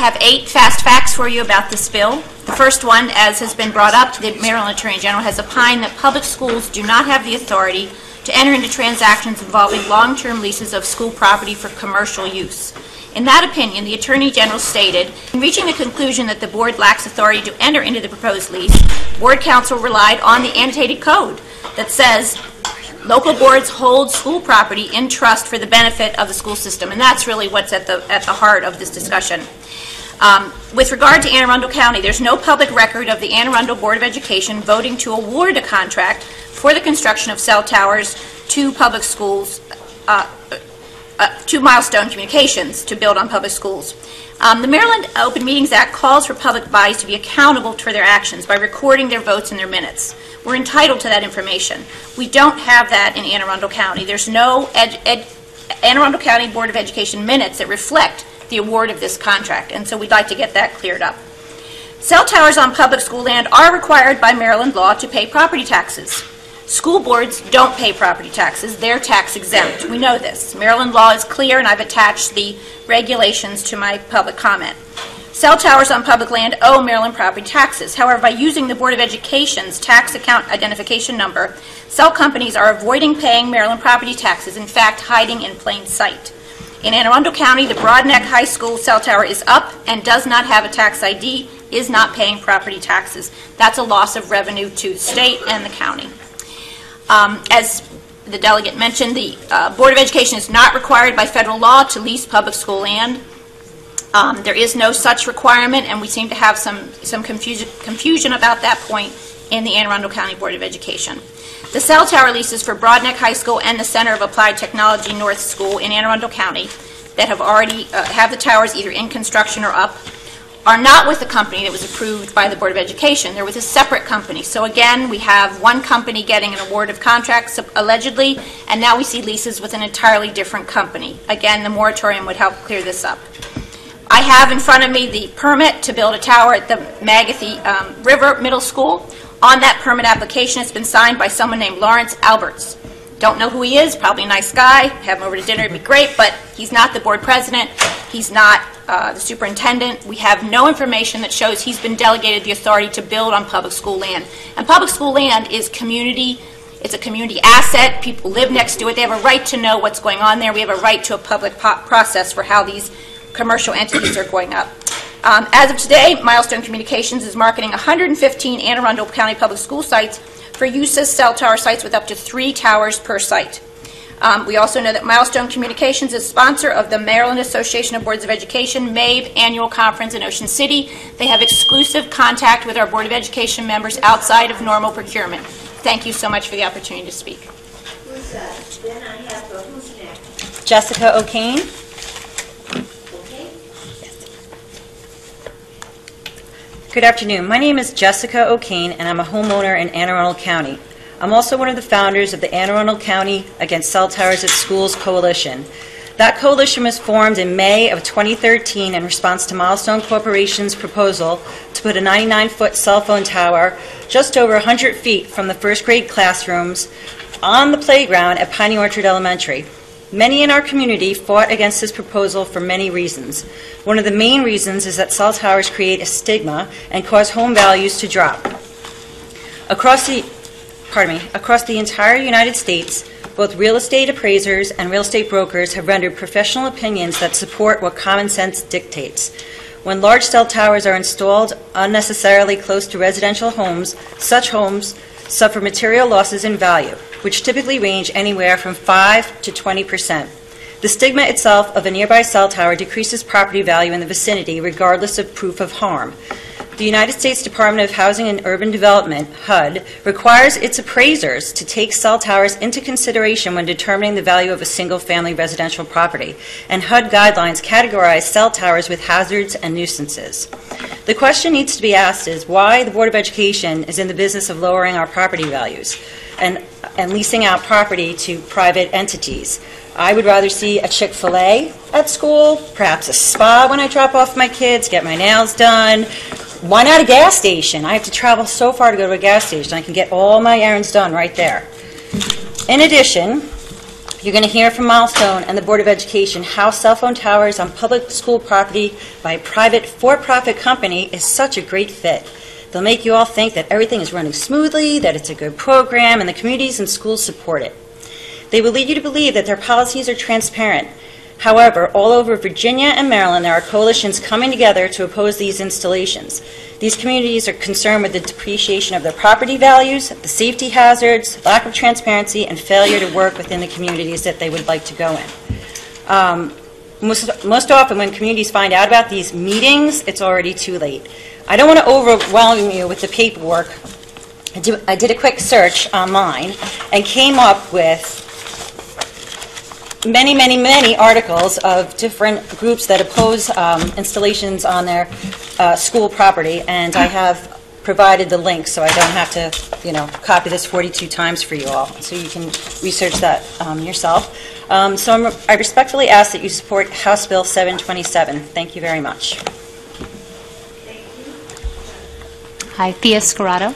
have 8 fast facts for you about this bill. The first one, as has been brought up, the Maryland Attorney General has opined that public schools do not have the authority to enter into transactions involving long-term leases of school property for commercial use. In that opinion, the Attorney General stated, in reaching the conclusion that the board lacks authority to enter into the proposed lease, board counsel relied on the annotated code that says local boards hold school property in trust for the benefit of the school system, and that's really what's at the heart of this discussion. With regard to Anne Arundel County, there's no public record of the Anne Arundel Board of Education voting to award a contract for the construction of cell towers to public schools, to Milestone Communications to build on public schools. The Maryland Open Meetings Act calls for public bodies to be accountable for their actions by recording their votes in their minutes. We're entitled to that information. We don't have that in Anne Arundel County. There's no Anne Arundel County Board of Education minutes that reflect the award of this contract, and so we'd like to get that cleared up. Cell towers on public school land are required by Maryland law to pay property taxes. School boards don't pay property taxes. They're tax exempt. We know this. Maryland law is clear, and I've attached the regulations to my public comment. Cell towers on public land owe Maryland property taxes. However, by using the Board of Education's tax account identification number, cell companies are avoiding paying Maryland property taxes, in fact, hiding in plain sight. In Anne Arundel County, the Broadneck High School cell tower is up and does not have a tax ID, is not paying property taxes. That's a loss of revenue to the state and the county. As the delegate mentioned, the Board of Education is not required by federal law to lease public school land. There is no such requirement, and we seem to have some confusion about that point in the Anne Arundel County Board of Education. The cell tower leases for Broadneck High School and the Center of Applied Technology North School in Anne Arundel County that have already have the towers either in construction or up are not with the company that was approved by the Board of Education. They're with a separate company. So again, we have one company getting an award of contracts allegedly, and now we see leases with an entirely different company. Again, the moratorium would help clear this up. I have in front of me the permit to build a tower at the Magathy River Middle School. On that permit application, it's been signed by someone named Lawrence Alberts. Don't know who he is, probably a nice guy. Have him over to dinner, it'd be great, but he's not the board president. He's not the superintendent. We have no information that shows he's been delegated the authority to build on public school land. And public school land is community. It's a community asset. People live next to it. They have a right to know what's going on there. We have a right to a public process for how these commercial entities are going up. As of today, Milestone Communications is marketing 115 Anne Arundel County public school sites for use as cell tower sites with up to 3 towers per site. We also know that Milestone Communications is sponsor of the Maryland Association of Boards of Education MABE annual conference in Ocean City. They have exclusive contact with our Board of Education members outside of normal procurement. Thank you so much for the opportunity to speak. Then I have who's next? Jessica O'Kane. Good afternoon. My name is Jessica O'Kane, and I'm a homeowner in Anne Arundel County. I'm also one of the founders of the Anne Arundel County Against Cell Towers at Schools Coalition. That coalition was formed in May of 2013 in response to Milestone Corporation's proposal to put a 99-foot cell phone tower just over 100 feet from the first grade classrooms on the playground at Piney Orchard Elementary. Many in our community fought against this proposal for many reasons. One of the main reasons is that cell towers create a stigma and cause home values to drop. Across the entire United States, both real estate appraisers and real estate brokers have rendered professional opinions that support what common sense dictates. When large cell towers are installed unnecessarily close to residential homes, such homes suffer material losses in value, which typically range anywhere from 5 to 20%. The stigma itself of a nearby cell tower decreases property value in the vicinity regardless of proof of harm. The United States Department of Housing and Urban Development, HUD, requires its appraisers to take cell towers into consideration when determining the value of a single-family residential property, and HUD guidelines categorize cell towers with hazards and nuisances. The question needs to be asked is why the Board of Education is in the business of lowering our property values and leasing out property to private entities. I would rather see a Chick-fil-A at school, perhaps a spa when I drop off my kids, get my nails done. Why not a gas station? I have to travel so far to go to a gas station. I can get all my errands done right there. In addition, You're going to hear from Milestone and the Board of Education how cell phone towers on public school property by a private for-profit company is such a great fit. They'll make you all think that everything is running smoothly, that it's a good program, and the communities and schools support it. They will lead you to believe that their policies are transparent. However, all over Virginia and Maryland, there are coalitions coming together to oppose these installations. These communities are concerned with the depreciation of their property values, the safety hazards, lack of transparency, and failure to work within the communities that they would like to go in. Most often, when communities find out about these meetings, it's already too late. I don't want to overwhelm you with the paperwork. I did a quick search online and came up with many articles of different groups that oppose installations on their school property, and I have provided the link so I don't have to, copy this 42 times for you all, so you can research that yourself. I respectfully ask that you support House Bill 727. Thank you very much. Hi, Thea Scarrato.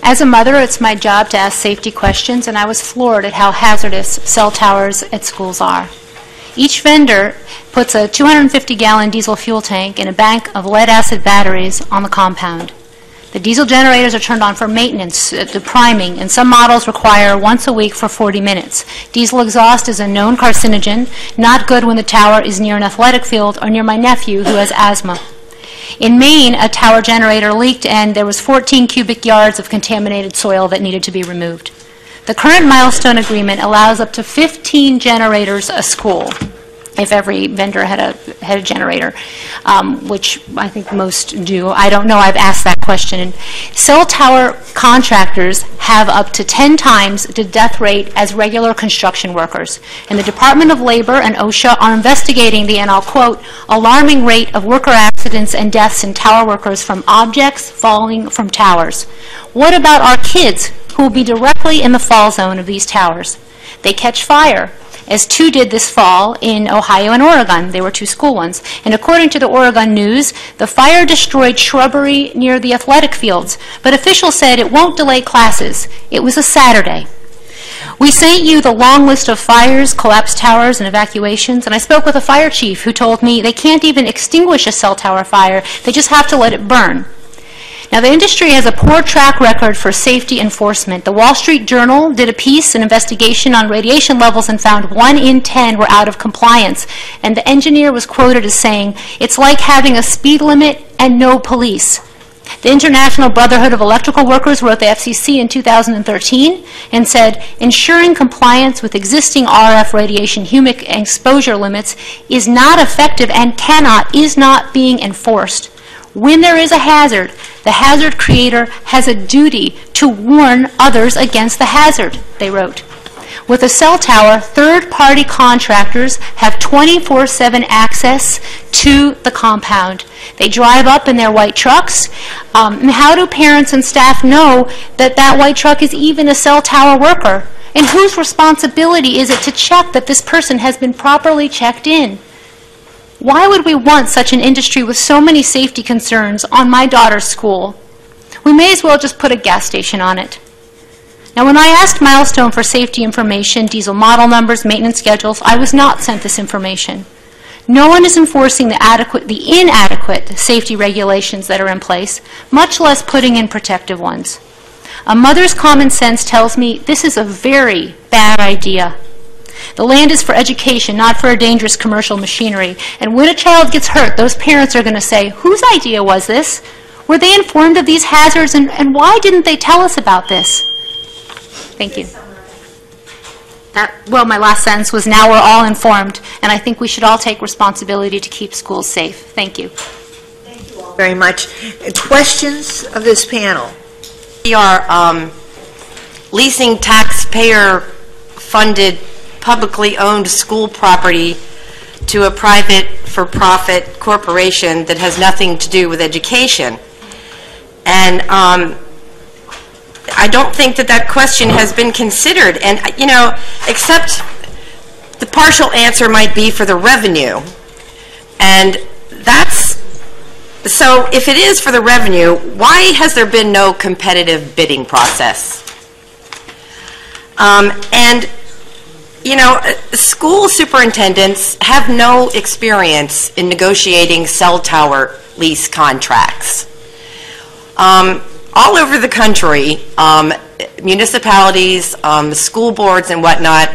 As a mother, it's my job to ask safety questions, and I was floored at how hazardous cell towers at schools are. Each vendor puts a 250-gallon diesel fuel tank and a bank of lead-acid batteries on the compound. The diesel generators are turned on for maintenance, the priming, and some models require once a week for 40 minutes. Diesel exhaust is a known carcinogen, not good when the tower is near an athletic field or near my nephew who has asthma. In Maine, a tower generator leaked and there was 14 cubic yards of contaminated soil that needed to be removed. The current Milestone agreement allows up to 15 generators a school, if every vendor had a generator, which I think most do. I don't know. I've asked that question. And cell tower contractors have up to 10 times the death rate as regular construction workers. And the Department of Labor and OSHA are investigating the, and I'll quote, alarming rate of worker accidents and deaths in tower workers from objects falling from towers. What about our kids who will be directly in the fall zone of these towers? They catch fire, as two did this fall in Ohio and Oregon. They were two school ones. And according to the Oregon News, the fire destroyed shrubbery near the athletic fields, but officials said it won't delay classes. It was a Saturday. We sent you the long list of fires, collapsed towers, and evacuations, and I spoke with a fire chief who told me they can't even extinguish a cell tower fire, they just have to let it burn. Now, the industry has a poor track record for safety enforcement. The Wall Street Journal did an investigation on radiation levels and found 1 in 10 were out of compliance. And the engineer was quoted as saying, "It's like having a speed limit and no police." The International Brotherhood of Electrical Workers wrote the FCC in 2013 and said, ensuring compliance with existing RF radiation humic exposure limits is not effective and is not being enforced. When there is a hazard, the hazard creator has a duty to warn others against the hazard, they wrote. With a cell tower, third-party contractors have 24/7 access to the compound. They drive up in their white trucks. And how do parents and staff know that that white truck is even a cell tower worker? And whose responsibility is it to check that this person has been properly checked in? Why would we want such an industry with so many safety concerns on my daughter's school? We may as well just put a gas station on it. Now, when I asked Milestone for safety information, diesel model numbers, maintenance schedules, I was not sent this information. No one is enforcing the inadequate safety regulations that are in place, much less putting in protective ones. A mother's common sense tells me this is a very bad idea. The land is for education, not for a dangerous commercial machinery. And when a child gets hurt, those parents are going to say, whose idea was this? Were they informed of these hazards, and why didn't they tell us about this? Thank you. My last sentence was, now we're all informed, and I think we should all take responsibility to keep schools safe. Thank you. Thank you all very much. Questions of this panel? We are leasing taxpayer-funded, publicly owned school property to a private for-profit corporation that has nothing to do with education. And I don't think that question has been considered. And, except the partial answer might be for the revenue. And so if it is for the revenue, why has there been no competitive bidding process? And You know, school superintendents have no experience in negotiating cell tower lease contracts. All over the country, municipalities, school boards and whatnot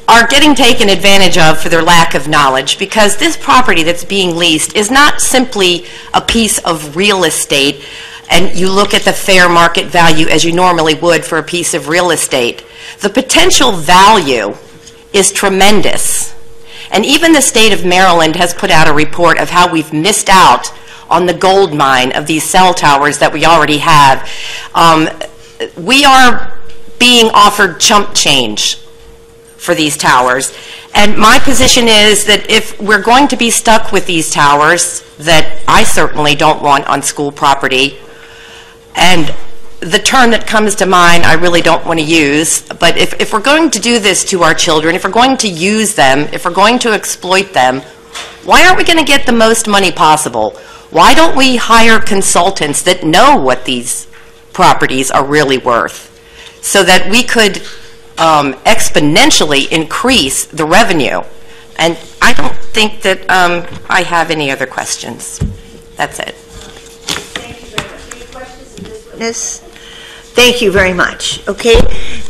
are getting taken advantage of for their lack of knowledge, because this property that's being leased is not simply a piece of real estate and you look at the fair market value as you normally would for a piece of real estate. The potential value is tremendous. And even the state of Maryland has put out a report of how we've missed out on the gold mine of these cell towers that we already have. We are being offered chump change for these towers. And my position is that if we're going to be stuck with these towers that I certainly don't want on school property, and the term that comes to mind I really don't want to use, but if we're going to do this to our children, if we're going to use them, if we're going to exploit them, why aren't we going to get the most money possible? Why don't we hire consultants that know what these properties are really worth so that we could exponentially increase the revenue? And I don't think that I have any other questions. That's it. Thank you very much. Any questions of this witness? Thank you very much. Okay.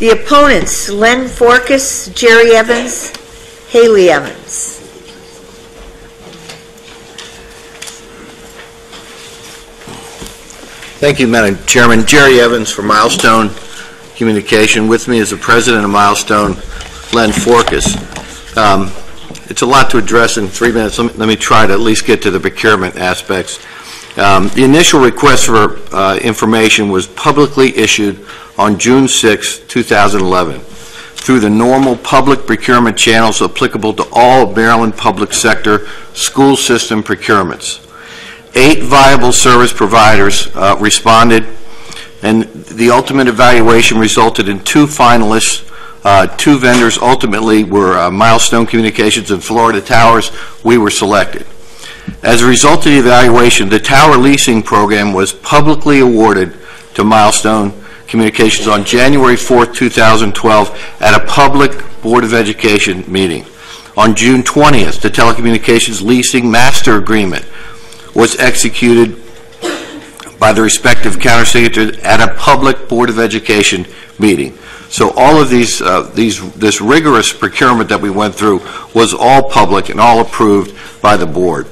The opponents, Len Forkas, Jerry Evans, Haley Evans. Thank you, Madam Chairman. Jerry Evans for Milestone Communication. With me is the president of Milestone, Len Forkas. It's a lot to address in 3 minutes. Let me try to at least get to the procurement aspects. The initial request for information was publicly issued on June 6, 2011, through the normal public procurement channels applicable to all Maryland public sector school system procurements. 8 viable service providers responded, and the ultimate evaluation resulted in 2 finalists. 2 vendors ultimately were Milestone Communications and Florida Towers. We were selected. As a result of the evaluation, the tower leasing program was publicly awarded to Milestone Communications on January 4, 2012 at a public Board of Education meeting. On June 20th, the telecommunications leasing master agreement was executed by the respective countersignatories at a public Board of Education meeting. So all of this rigorous procurement that we went through was all public and all approved by the board.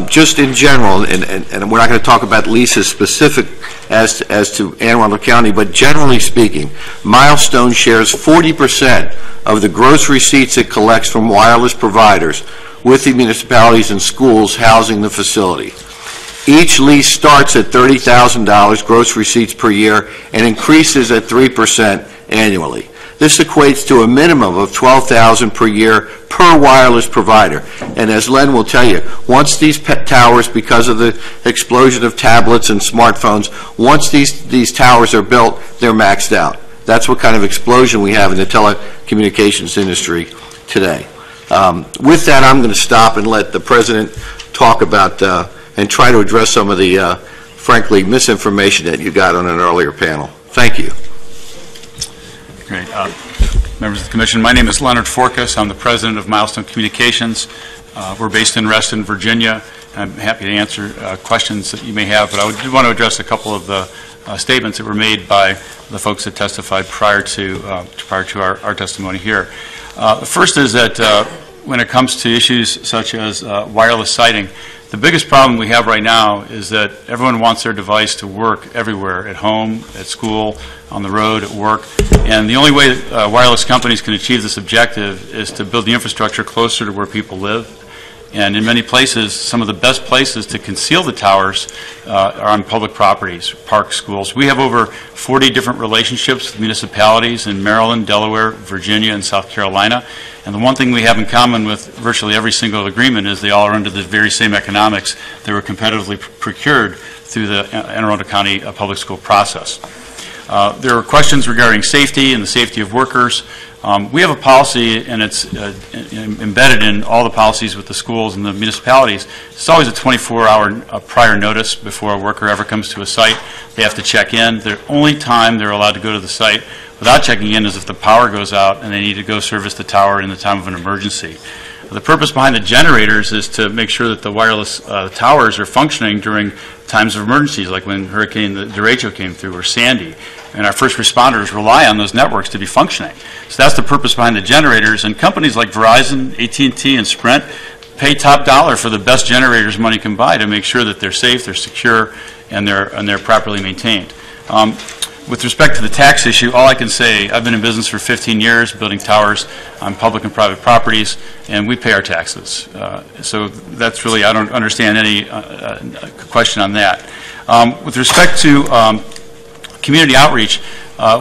Just in general, and we're not going to talk about leases specific as to Anne Arundel County, but generally speaking, Milestone shares 40% of the gross receipts it collects from wireless providers with the municipalities and schools housing the facility. Each lease starts at $30,000 gross receipts per year and increases at 3% annually. This equates to a minimum of $12,000 per year per wireless provider. And as Len will tell you, once these towers, because of the explosion of tablets and smartphones, once these towers are built, they're maxed out. That's what kind of explosion we have in the telecommunications industry today. With that, I'm going to stop and let the President talk about and try to address some of the, frankly, misinformation that you got on an earlier panel. Thank you. Great. Members of the Commission, my name is Leonard Forkas. I'm the President of Milestone Communications. We're based in Reston, Virginia. I'm happy to answer questions that you may have, but I do want to address a couple of the statements that were made by the folks that testified prior to our testimony here. The first is that when it comes to issues such as wireless siting, the biggest problem we have right now is that everyone wants their device to work everywhere, at home, at school, on the road, at work. And the only way wireless companies can achieve this objective is to build the infrastructure closer to where people live. And in many places, some of the best places to conceal the towers are on public properties, parks, schools. We have over 40 different relationships with municipalities in Maryland, Delaware, Virginia, and South Carolina. And the one thing we have in common with virtually every single agreement is they all are under the very same economics that were competitively procured through the Anne Arundel County public school process. There are questions regarding safety and the safety of workers. We have a policy, and it's embedded in all the policies with the schools and the municipalities. It's always a 24-hour prior notice before a worker ever comes to a site. They have to check in. The only time they're allowed to go to the site without checking in is if the power goes out and they need to go service the tower in the time of an emergency. The purpose behind the generators is to make sure that the wireless towers are functioning during times of emergencies, like when Hurricane Derecho came through or Sandy. And our first responders rely on those networks to be functioning. So that's the purpose behind the generators. And companies like Verizon, AT&T, and Sprint pay top dollar for the best generators money can buy to make sure that they're safe, they're secure, and they're properly maintained. With respect to the tax issue, all I can say, I've been in business for 15 years building towers on public and private properties, and we pay our taxes. So that's really, I don't understand any question on that. With respect to community outreach,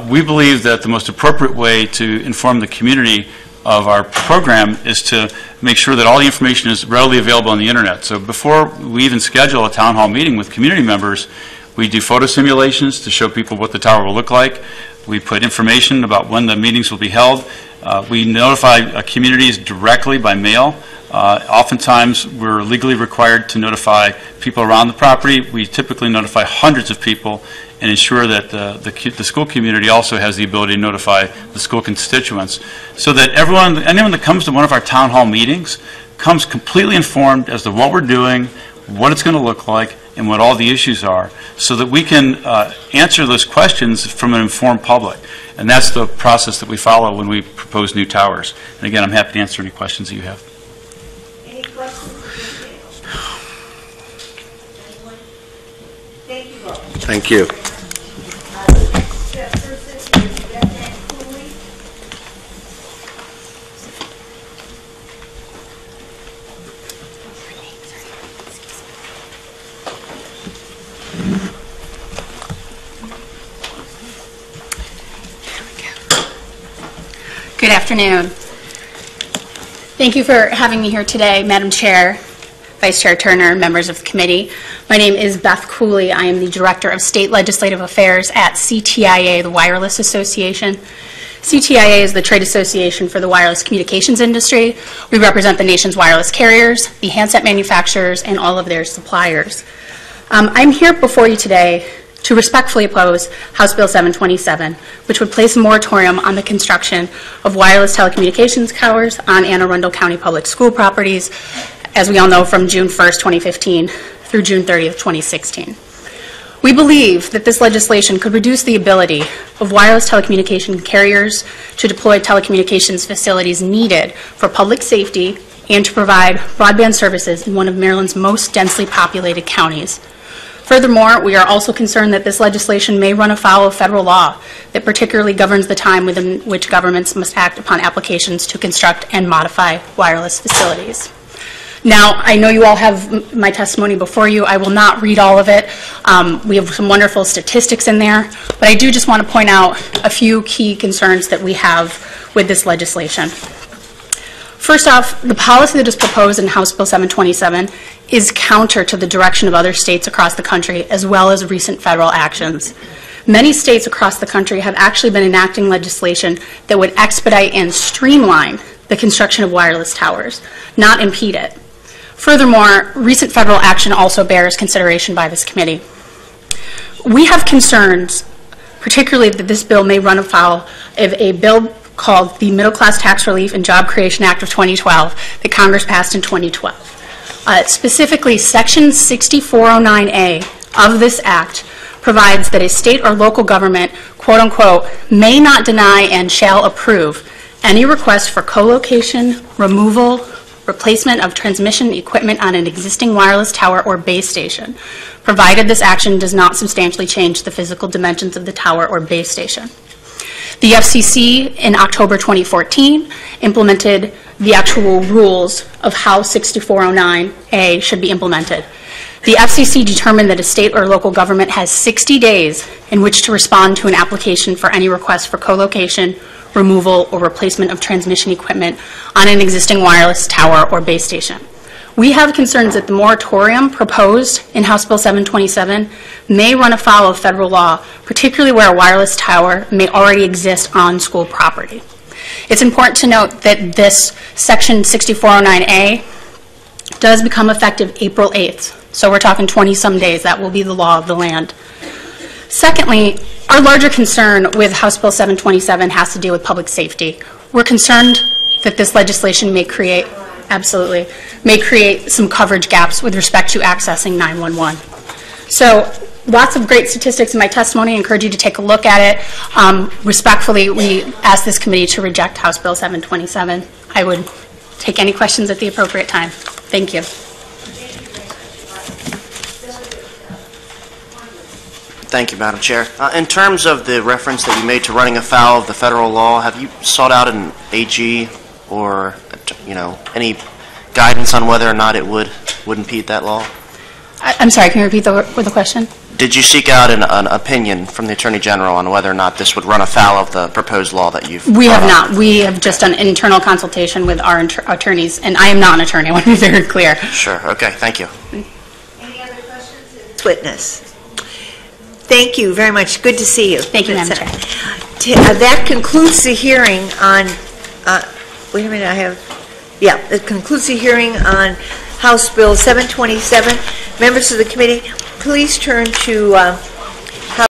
we believe that the most appropriate way to inform the community of our program is to make sure that all the information is readily available on the internet. So before we even schedule a town hall meeting with community members, we do photo simulations to show people what the tower will look like. We put information about when the meetings will be held. We notify communities directly by mail. Oftentimes, we're legally required to notify people around the property. We typically notify hundreds of people and ensure that the school community also has the ability to notify the school constituents, so that anyone that comes to one of our town hall meetings comes completely informed as to what we're doing, what it's going to look like, and what all the issues are, so that we can answer those questions from an informed public. And that's the process that we follow when we propose new towers. And again, I'm happy to answer any questions that you have. Any questions? Thank you both. Thank you. Good afternoon. Thank you for having me here today, Madam Chair, Vice Chair Turner, members of the committee. My name is Beth Cooley. I am the Director of State Legislative Affairs at CTIA, the Wireless Association. CTIA is the trade association for the wireless communications industry. We represent the nation's wireless carriers, the handset manufacturers, and all of their suppliers. I'm here before you today to respectfully oppose House Bill 727, which would place a moratorium on the construction of wireless telecommunications towers on Anne Arundel County public school properties, as we all know, from June 1st, 2015 through June 30th, 2016. We believe that this legislation could reduce the ability of wireless telecommunication carriers to deploy telecommunications facilities needed for public safety and to provide broadband services in one of Maryland's most densely populated counties. Furthermore, we are also concerned that this legislation may run afoul of federal law that particularly governs the time within which governments must act upon applications to construct and modify wireless facilities. Now, I know you all have my testimony before you. I will not read all of it. We have some wonderful statistics in there, but I do just want to point out a few key concerns that we have with this legislation. First off, the policy that is proposed in House Bill 727 is counter to the direction of other states across the country, as well as recent federal actions. Many states across the country have actually been enacting legislation that would expedite and streamline the construction of wireless towers, not impede it. Furthermore, recent federal action also bears consideration by this committee. We have concerns, particularly that this bill may run afoul of a bill called the Middle Class Tax Relief and Job Creation Act of 2012 that Congress passed in 2012. Specifically, Section 6409A of this act provides that a state or local government, quote unquote, may not deny and shall approve any request for co-location, removal, replacement of transmission equipment on an existing wireless tower or base station, provided this action does not substantially change the physical dimensions of the tower or base station. The FCC in October 2014 implemented the actual rules of how 6409A should be implemented. The FCC determined that a state or local government has 60 days in which to respond to an application for any request for co-location, removal, or replacement of transmission equipment on an existing wireless tower or base station. We have concerns that the moratorium proposed in House Bill 727 may run afoul of federal law, particularly where a wireless tower may already exist on school property. It's important to note that this Section 6409A does become effective April 8th, so we're talking 20-some days. That will be the law of the land. Secondly, Our larger concern with House Bill 727 has to do with public safety. We're concerned that this legislation may create, absolutely, may create some coverage gaps with respect to accessing 911. So lots of great statistics in my testimony. I encourage you to take a look at it. Respectfully, we ask this committee to reject House Bill 727. I would take any questions at the appropriate time. Thank you. Thank you, Madam Chair. In terms of the reference that you made to running afoul of the federal law, have you sought out an AG or, any guidance on whether or not it would impede that law? I'm sorry, can you repeat the question? Did you seek out an opinion from the Attorney General on whether or not this would run afoul of the proposed law that you've We have brought up? not. We have just done internal consultation with our attorneys, and I am not an attorney. I want to be very clear. Sure. Okay. Thank you. Any other questions? Witness. Thank you very much. Good to see you. Thank you, Madam Chair. That concludes the hearing on, wait a minute, it concludes the hearing on House Bill 727. Members of the committee, please turn to